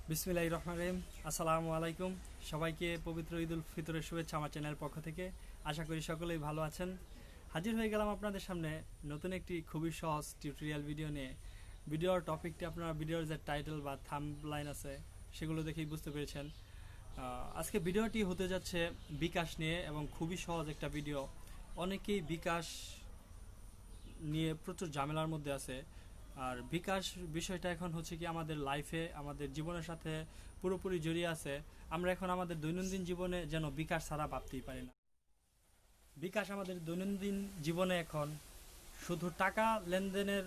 বিসমিল্লাহির রহমানির রহিম। আসসালামু আলাইকুম। সবাইকে পবিত্র ঈদুল ফিতরের শুভেচ্ছা আমার চ্যানেল পক্ষ থেকে। আশা করি সকলেই ভালো আছেন। হাজির হয়ে গেলাম আপনাদের সামনে নতুন একটি খুবই সহজ টিউটোরিয়াল ভিডিও নিয়ে। ভিডিওর টপিকটি আপনারা ভিডিওর যে টাইটেল বা থাম্বলাইন আছে সেগুলো দেখেই বুঝতে পেরেছেন। আজকে ভিডিওটি হতে যাচ্ছে বিকাশ নিয়ে এবং খুবই সহজ একটা ভিডিও। অনেকেই বিকাশ নিয়ে প্রচুর ঝামেলার মধ্যে আছে। আর বিকাশ বিষয়টা এখন হচ্ছে কি আমাদের লাইফে, আমাদের জীবনের সাথে পুরোপুরি জড়িয়ে আছে। আমরা এখন আমাদের দৈনন্দিন জীবনে যেন বিকাশ ছাড়া ভাবতেই পারি না। বিকাশ আমাদের দৈনন্দিন জীবনে এখন শুধু টাকা লেনদেনের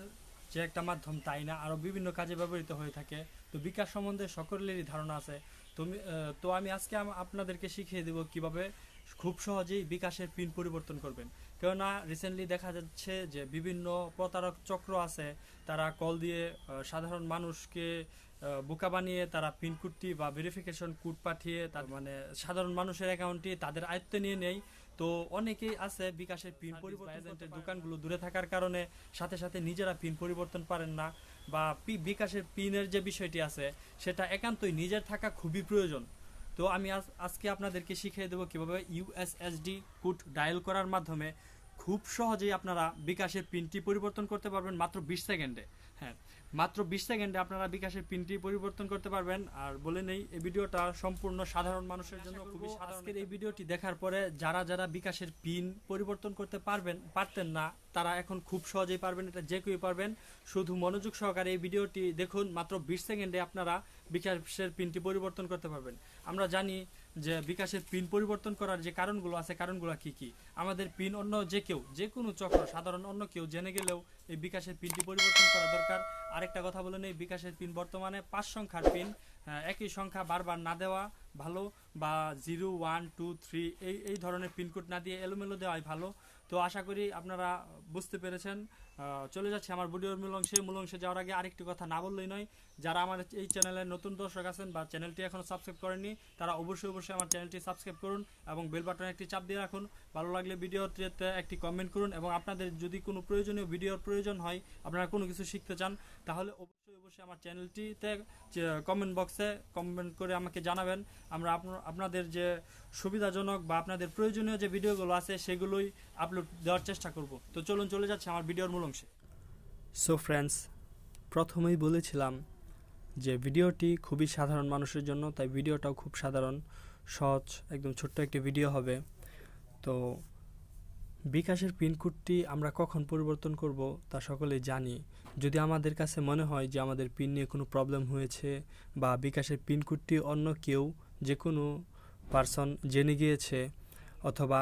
যে একটা মাধ্যম তাই না, আরও বিভিন্ন কাজে ব্যবহৃত হয়ে থাকে। তো বিকাশ সম্বন্ধে সকলেরই ধারণা আছে। তো আমি আজকে আপনাদেরকে শিখিয়ে দেব কিভাবে খুব সহজেই বিকাশের পিন পরিবর্তন করবেন। কেননা রিসেন্টলি দেখা যাচ্ছে যে বিভিন্ন প্রতারক চক্র আছে, তারা কল দিয়ে সাধারণ মানুষকে বোকা বানিয়ে তারা পিন কোডটি বা ভেরিফিকেশন কোড পাঠিয়ে তার মানে সাধারণ মানুষের অ্যাকাউন্টটি তাদের আয়ত্তে নিয়ে নেয়। তো অনেকেই আছে বিকাশের পিন পরিবর্তন এজেন্টের দোকানগুলো দূরে থাকার কারণে সাথে সাথে নিজেরা পিন পরিবর্তন পারেন না, বা বিকাশের পিনের যে বিষয়টি আছে সেটা একান্তই নিজের থাকা খুবই প্রয়োজন। তো আমি আজকে আপনাদেরকে শিখিয়ে দেবো কিভাবে ইউএসএসডি কোড ডায়াল করার মাধ্যমে খুব সহজেই আপনারা বিকাশের পিনটি পরিবর্তন করতে পারবেন মাত্র 20 সেকেন্ডে। হ্যাঁ, মাত্র 20 সেকেন্ডে আপনারা বিকাশের পিনটি পরিবর্তন করতে পারবেন। আর বলে নেই, এই ভিডিওটা সম্পূর্ণ সাধারণ মানুষের জন্য খুবই সাধারণ। আজকের এই ভিডিওটি দেখার পরে যারা যারা বিকাশের পিন পরিবর্তন করতে পারতেন না, তারা এখন খুব সহজেই পারবেন। এটা যে কেউ পারবেন। শুধু মনোযোগ সহকারে এই ভিডিওটি দেখুন। মাত্র 20 সেকেন্ডে আপনারা বিকাশের পিনটি পরিবর্তন করতে পারবেন। আমরা জানি যে বিকাশের পিন পরিবর্তন করার যে কারণগুলো আছে, কারণগুলো কি কি। আমাদের পিন অন্য যে কেউ, যে কোনো চক্র, সাধারণ অন্য কেউ জেনে গেলেও এই বিকাশের পিনটি পরিবর্তন করা দরকার। আরেকটা কথা বলে নেই, বিকাশের পিন বর্তমানে 5 সংখ্যার পিন। একই সংখ্যা বারবার না দেওয়া ভালো, বা 0 1 2 3 এই ধরনের পিনকোড না দিয়ে এলোমেলো দেওয়াই ভালো। তো আশা করি আপনারা বুঝতে পেরেছেন। চলে যাচ্ছে আমার ভিডিওর মূল অংশে যাওয়ার আগে আরেকটি কথা না বললেই নয়। যারা আমার এই চ্যানেলের নতুন দর্শক আছেন বা চ্যানেলটি এখনও সাবস্ক্রাইব করেননি, তারা অবশ্যই আমার চ্যানেলটি সাবস্ক্রাইব করুন এবং বেল বাটনে একটি চাপ দিয়ে রাখুন। ভালো লাগলে ভিডিওতে একটি কমেন্ট করুন, এবং আপনাদের যদি কোনো প্রয়োজনীয় ভিডিওর প্রয়োজন হয়, আপনারা কোনো কিছু শিখতে চান, তাহলে অবশ্যই আমার চ্যানেলটিতে কমেন্ট বক্সে কমেন্ট করে আমাকে জানাবেন। আমরা আপনাদের যে সুবিধাজনক বা আপনাদের প্রয়োজনীয় যে ভিডিওগুলো আছে সেগুলোই আপলোড দেওয়ার চেষ্টা করব। তো চলুন, চলে যাচ্ছে আমার ভিডিওর মূল অংশে। সো ফ্রেন্ডস, প্রথমেই বলেছিলাম যে ভিডিওটি খুবই সাধারণ মানুষের জন্য, তাই ভিডিওটাও খুব সাধারণ, সহজ, একদম ছোট্ট একটি ভিডিও হবে। তো বিকাশের পিনকোডটি আমরা কখন পরিবর্তন করব তা সকলেই জানি। যদি আমাদের কাছে মনে হয় যে আমাদের পিন নিয়ে কোনো প্রবলেম হয়েছে, বা বিকাশের পিনকোডটি অন্য কেউ, যে কোনো পার্সন জেনে গিয়েছে, অথবা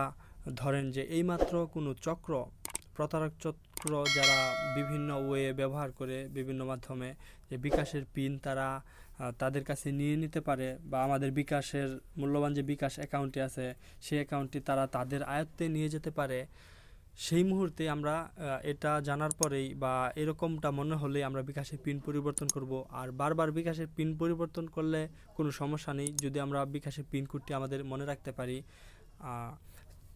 ধরেন যে এইমাত্র কোনো চক্র, প্রতারক চক্র যারা বিভিন্ন ওয়ে ব্যবহার করে বিভিন্ন মাধ্যমে যে বিকাশের পিন তারা তাদের কাছে নিয়ে নিতে পারে, বা আমাদের বিকাশের মূল্যবান যে বিকাশ অ্যাকাউন্টটি আছে সেই অ্যাকাউন্টটি তারা তাদের আয়ত্তে নিয়ে যেতে পারে, সেই মুহূর্তে আমরা এটা জানার পরেই বা এরকমটা মনে হলেই আমরা বিকাশের পিন পরিবর্তন করব। আর বারবার বিকাশের পিন পরিবর্তন করলে কোনো সমস্যা নেই, যদি আমরা বিকাশের পিন কোডটি আমাদের মনে রাখতে পারি।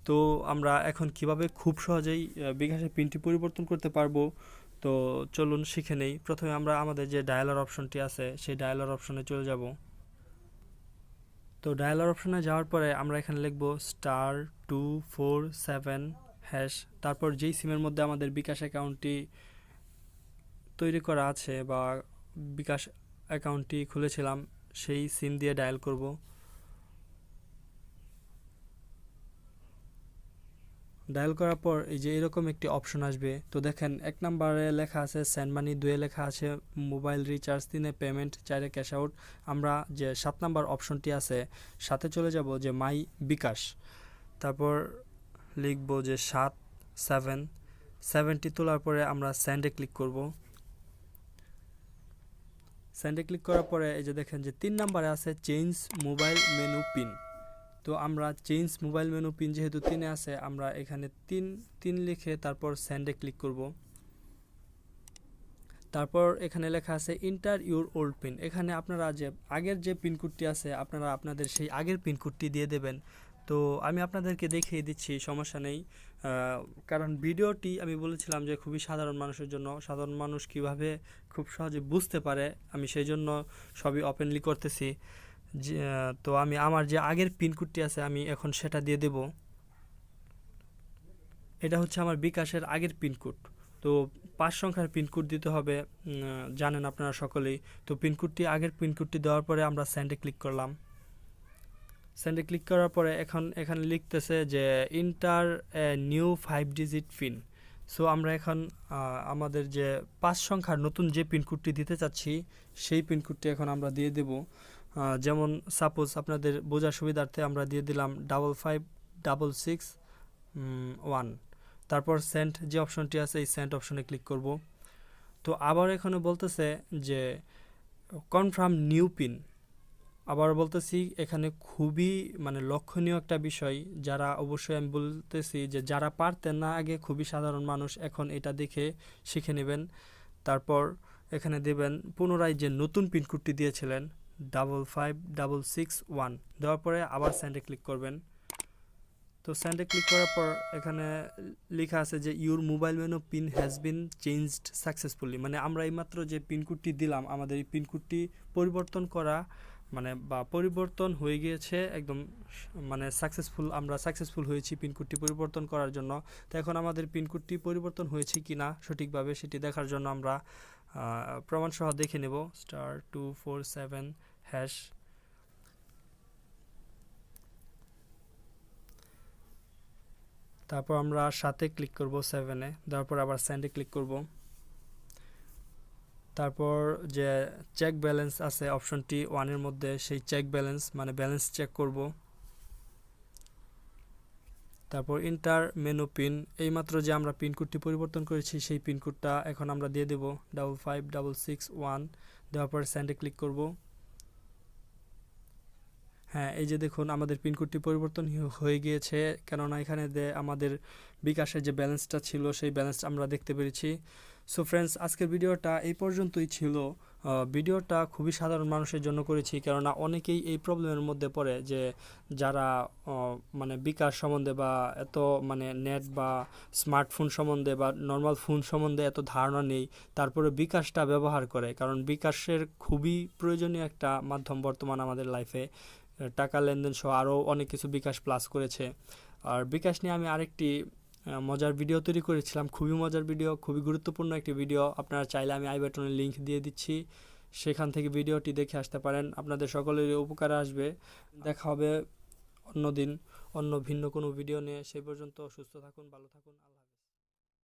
তো আমরা এখন কিভাবে খুব সহজেই বিকাশের পিনটি পরিবর্তন করতে পারবো, তো চলুন শিখে নেই। প্রথমে আমরা আমাদের যে ডায়ালার অপশনটি আছে সেই ডায়ালার অপশনে চলে যাব। তো ডায়ালার অপশনে যাওয়ার পরে আমরা এখানে লিখব *247#। তারপর যেই সিমের মধ্যে আমাদের বিকাশ অ্যাকাউন্টটি তৈরি করা আছে বা বিকাশ অ্যাকাউন্টটি খুলেছিলাম সেই সিম দিয়ে ডায়াল করব। ডায়াল করার পর এই যে এরকম একটি অপশন আসবে। তো দেখেন 1 নম্বরে লেখা আছে সেন্ড মানি, 2 লেখা আছে mobile recharge, 3 payment, 4 cash out. আমরা যে 7 নম্বর অপশনটি আছে সাথে চলে যাব যে মাই বিকাশ, তারপর লিখব যে 7টি তোলার পরে আমরা সেন্ডে ক্লিক করব। সেন্ডে ক্লিক করার পরে এই যে দেখেন যে 3 নম্বরে আছে চেঞ্জ মোবাইল মেনু পিন। তো আমরা চেঞ্জ মোবাইল মেনু পিন যেহেতু 3 আছে, আমরা এখানে 3 লিখে তারপর সেন্ডে ক্লিক করব। তারপর এখানে লেখা আছে ইন্টার ইউর ওল্ড পিন। এখানে আপনারা যে আগের যে পিনকোডটি আছে আপনারা আপনাদের সেই আগের পিনকোডটি দিয়ে দেবেন। তো আমি আপনাদেরকে দেখিয়ে দিচ্ছি, সমস্যা নেই। কারণ ভিডিওটি আমি বলেছিলাম যে খুবই সাধারণ মানুষের জন্য, সাধারণ মানুষ কিভাবে খুব সহজে বুঝতে পারে, আমি সেই জন্য সবই ওপেনলি করতেছি। তো আমি আমার যে আগের পিনকোডটি আছে আমি এখন সেটা দিয়ে দেব। এটা হচ্ছে আমার বিকাশের আগের পিনকোড। তো 5 সংখ্যার পিনকোড দিতে হবে, জানেন আপনারা সকলেই। তো পিনকোডটি আগের পিনকোডটি দেওয়ার পরে আমরা সেন্ডে ক্লিক করলাম। সেন্ডে ক্লিক করার পরে এখানে লিখতেছে যে inter new 5 digit pin. So আমরা এখন আমাদের যে 5 সংখ্যার নতুন যে পিনকোডটি দিতে চাচ্ছি সেই পিনকোডটি এখন আমরা দিয়ে দেব। যেমন সাপোজ আপনাদের বোঝার সুবিধার্থে আমরা দিয়ে দিলাম 556661। তারপর সেন্ড যে অপশনটি আছে এই সেন্ড অপশনে ক্লিক করব। তো আবার এখানে বলতেছে যে কনফার্ম নিউ পিন। আবার বলতেছি এখানে খুবই মানে লক্ষণীয় একটা বিষয়, যারা অবশ্যই আমি বলতেছি যে যারা পারতেন না আগে, খুবই সাধারণ মানুষ, এখন এটা দেখে শিখে নেবেন। তারপর এখানে দেবেন পুনরায় যে নতুন পিনকোডটি দিয়েছিলেন 556661, দেওয়ার পরে আবার সেন্ডে ক্লিক করবেন। তো সেন্ডে ক্লিক করার পর এখানে লেখা আছে যে your mobile menu pin has been changed successfully, মানে আমরা এইমাত্র যে পিনকোডটি দিলাম আমাদের এই পিনকোডটি পরিবর্তন করা মানে বা পরিবর্তন হয়ে গিয়েছে একদম, মানে আমরা সাকসেসফুল হয়েছি পিনকোডটি পরিবর্তন করার জন্য। তো এখন আমাদের পিনকোডটি পরিবর্তন হয়েছে কিনা সঠিকভাবে সেটি দেখার জন্য আমরা প্রমাণ সহ দেখে নেব। *247#। তারপর আমরা 7-এ ক্লিক করব, 7-এ দেওয়ার পর আবার সেন্ডে ক্লিক করব। তারপর যে চেক ব্যালেন্স আছে অপশনটি 1-এর মধ্যে, সেই চেক ব্যালেন্স মানে ব্যালেন্স চেক করব। তারপর ইন্টার মেনু পিন, এইমাত্র যে আমরা পিনকোডটি পরিবর্তন করেছি সেই পিনকোডটা এখন আমরা দিয়ে দেব 556661, দেওয়ার পর সেন্ডে ক্লিক করব। হ্যাঁ, এই যে দেখুন আমাদের পিনকোডটি পরিবর্তন হয়ে গিয়েছে, কেননা এখানে আমাদের বিকাশের যে ব্যালেন্সটা ছিল সেই ব্যালেন্স আমরা দেখতে পেরেছি। সো ফ্রেন্ডস, আজকের ভিডিওটা এই পর্যন্তই ছিল। ভিডিওটা খুবই সাধারণ মানুষের জন্য করেছি, কেননা অনেকেই এই প্রবলেমের মধ্যে পড়ে যে যারা মানে বিকাশ সম্বন্ধে বা এত মানে নেট বা স্মার্টফোন সম্বন্ধে বা নর্মাল ফোন সম্বন্ধে এত ধারণা নেই, তারপরে বিকাশটা ব্যবহার করে। কারণ বিকাশের খুবই প্রয়োজনীয় একটা মাধ্যম বর্তমান আমাদের লাইফে, টাকা লেনদেন সহ আরও অনেক কিছু বিকাশ প্লাস করেছে। আর বিকাশ নিয়ে আমি আরেকটি মজার ভিডিও তৈরি করেছিলাম, খুবই মজার ভিডিও, খুবই গুরুত্বপূর্ণ একটি ভিডিও। আপনারা চাইলে আমি আই বাটনে লিঙ্ক দিয়ে দিচ্ছি, সেখান থেকে ভিডিওটি দেখে আসতে পারেন, আপনাদের সকলেরই উপকারে আসবে। দেখা হবে অন্য দিন অন্য ভিন্ন কোনো ভিডিও নিয়ে। সেই পর্যন্ত সুস্থ থাকুন, ভালো থাকুন।